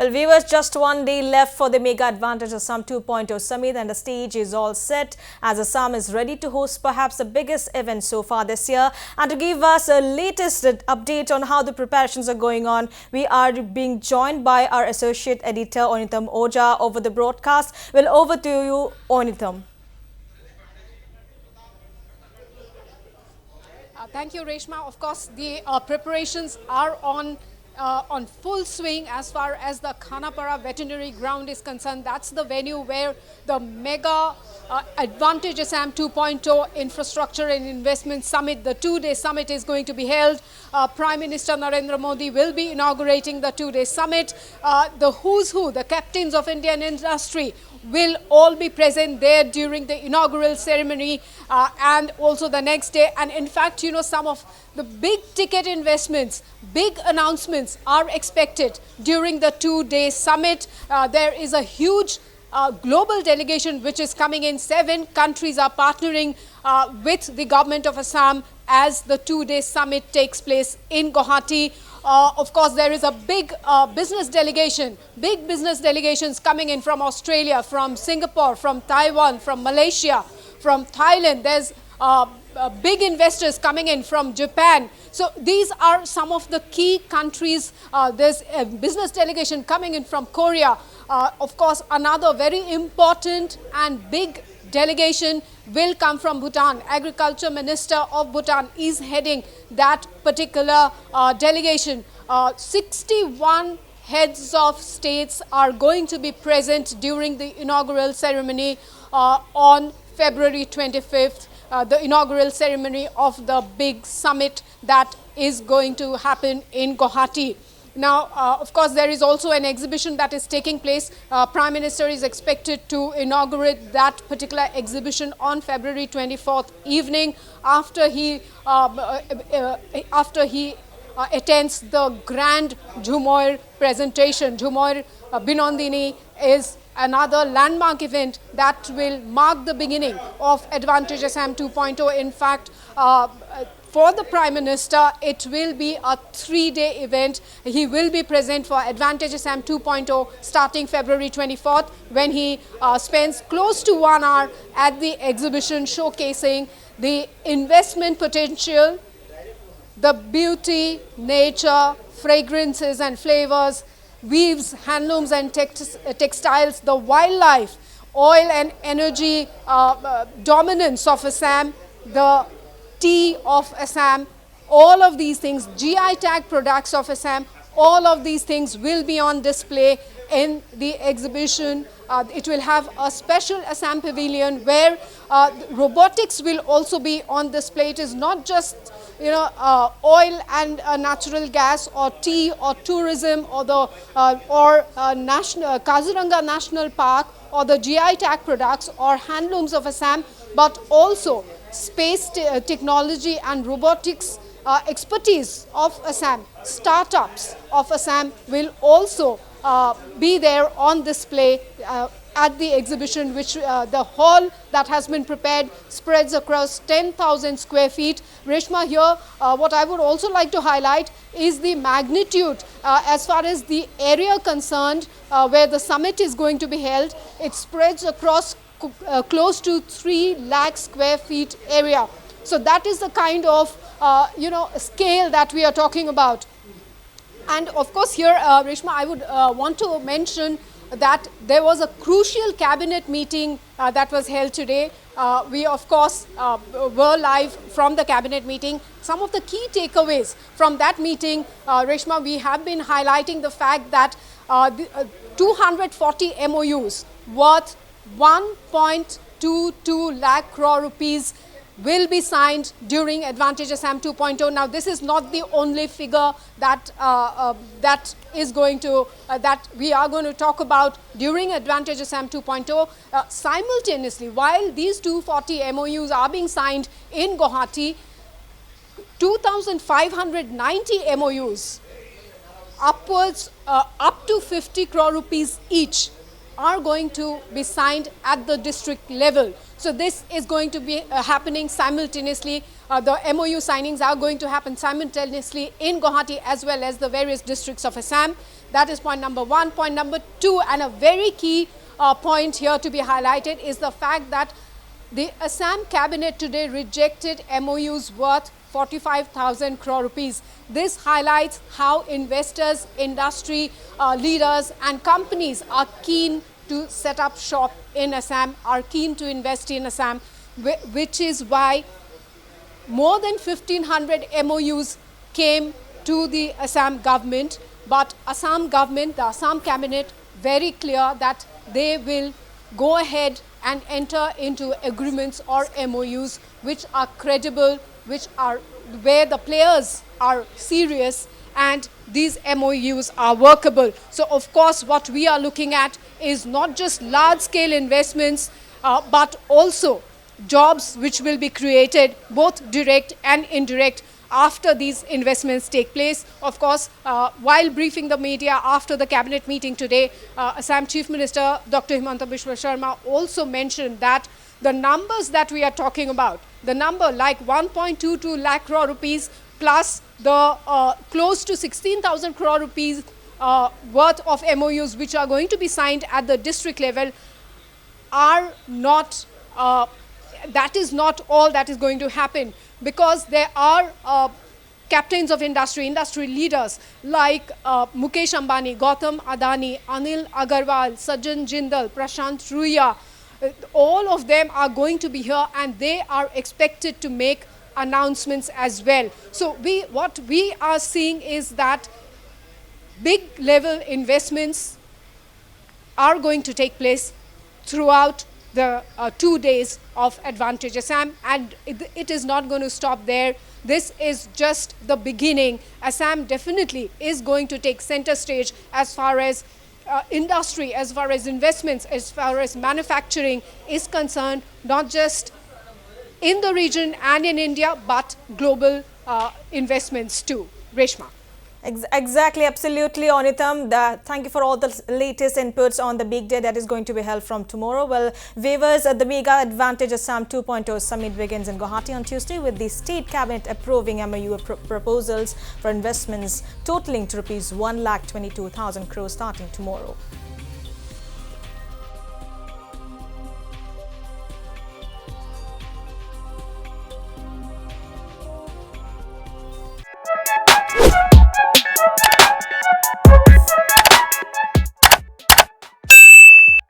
Well, viewers, just one day left for the Mega Advantage Assam 2.0 Summit, and the stage is all set as Assam is ready to host perhaps the biggest event so far this year. And to give us a latest update on how the preparations are going on, we are being joined by our associate editor Onitam Oja over the broadcast. Well, over to you, Onitam. Thank you, Reshma. Of course, the preparations are on full swing as far as the Khanapara Veterinary Ground is concerned. That's the venue where the Mega Advantage Assam 2.0 Infrastructure and Investment Summit, the two-day summit, is going to be held. Prime Minister Narendra Modi will be inaugurating the two-day summit. The who's who, the captains of Indian industry, will all be present there during the inaugural ceremony and also the next day. And in fact, some of the big ticket investments, big announcements are expected during the two-day summit. There is a huge global delegation which is coming in. 7 countries are partnering with the government of Assam as the two-day summit takes place in Guwahati. Of course, there is a big business delegation, big business delegations coming in from Australia, from Singapore, from Taiwan, from Malaysia, from Thailand. There's big investors coming in from Japan. So these are some of the key countries. There's a business delegation coming in from Korea. Of course, another very important and big delegation will come from Bhutan. Agriculture Minister of Bhutan is heading that particular delegation. 61 heads of states are going to be present during the inaugural ceremony on February 25th, the inaugural ceremony of the big summit that is going to happen in Guwahati. Now, of course, there is also an exhibition that is taking place. Prime Minister is expected to inaugurate that particular exhibition on February 24th evening after he attends the Grand Jhumoir presentation. Jhumoir Binondini is another landmark event that will mark the beginning of Advantage Assam 2.0. In fact, for the Prime Minister, it will be a 3-day event. He will be present for Advantage Assam 2.0 starting February 24th, when he spends close to 1 hour at the exhibition showcasing the investment potential, the beauty, nature, fragrances and flavors, weaves, handlooms and textiles, the wildlife, oil and energy dominance of Assam, the tea of Assam, all of these things, GI tag products of Assam, all of these things will be on display in the exhibition. It will have a special Assam pavilion where robotics will also be on display. It is not just oil and natural gas or tea or tourism or the Kaziranga National Park or the GI tag products or handlooms of Assam, but also space technology and robotics expertise of Assam. Startups of Assam will also be there on display at the exhibition, which the hall that has been prepared spreads across 10,000 square feet. Reshma, here what I would also like to highlight is the magnitude as far as the area concerned where the summit is going to be held. It spreads across close to 3 lakh square feet area. So that is the kind of scale that we are talking about. And of course here, Reshma, I would want to mention that there was a crucial cabinet meeting that was held today. We of course were live from the cabinet meeting. Some of the key takeaways from that meeting, Reshma, we have been highlighting the fact that 240 MOUs worth 1.22 lakh crore rupees will be signed during Advantage Assam 2.0. Now, this is not the only figure that we are going to talk about during Advantage Assam 2.0. Simultaneously, while these 240 MOUs are being signed in Guwahati, 2,590 MOUs, upwards up to 50 crore rupees each, are going to be signed at the district level. So this is going to be happening simultaneously. The MOU signings are going to happen simultaneously in Guwahati as well as the various districts of Assam. That is point number one. Point number two, and a very key point here to be highlighted, is the fact that the Assam cabinet today rejected MOUs worth 45,000 crore rupees. This highlights how investors, industry leaders and companies are keen to set up shop in Assam, are keen to invest in Assam, which is why more than 1,500 MOUs came to the Assam government. But Assam government, the Assam cabinet, very clear that they will go ahead and enter into agreements or MOUs which are credible, which are where the players are serious and these MOUs are workable. So of course what we are looking at is not just large scale investments but also jobs which will be created, both direct and indirect, after these investments take place. Of course, while briefing the media after the cabinet meeting today, Assam Chief Minister Dr. Himanta Biswa Sharma also mentioned that the numbers that we are talking about, the number like 1.22 lakh crore rupees plus the close to 16,000 crore rupees worth of MOUs which are going to be signed at the district level are not, that is not all that is going to happen, because there are captains of industry, industry leaders like Mukesh Ambani, Gautam Adani, Anil Agarwal, Sajjan Jindal, Prashant Ruya. All of them are going to be here and they are expected to make announcements as well. So what we are seeing is that big level investments are going to take place throughout the 2 days of Advantage Assam, and it is not going to stop there. This is just the beginning. Assam definitely is going to take center stage as far as industry, as far as investments, as far as manufacturing is concerned, not just in the region and in India, but global investments too. Reshma. Exactly, absolutely, Anitam. Thank you for all the latest inputs on the big day that is going to be held from tomorrow. Well, viewers, the Mega Advantage Assam 2.0 summit begins in Guwahati on Tuesday with the state cabinet approving MOU proposals for investments totaling to rupees 1,22,000 crores starting tomorrow.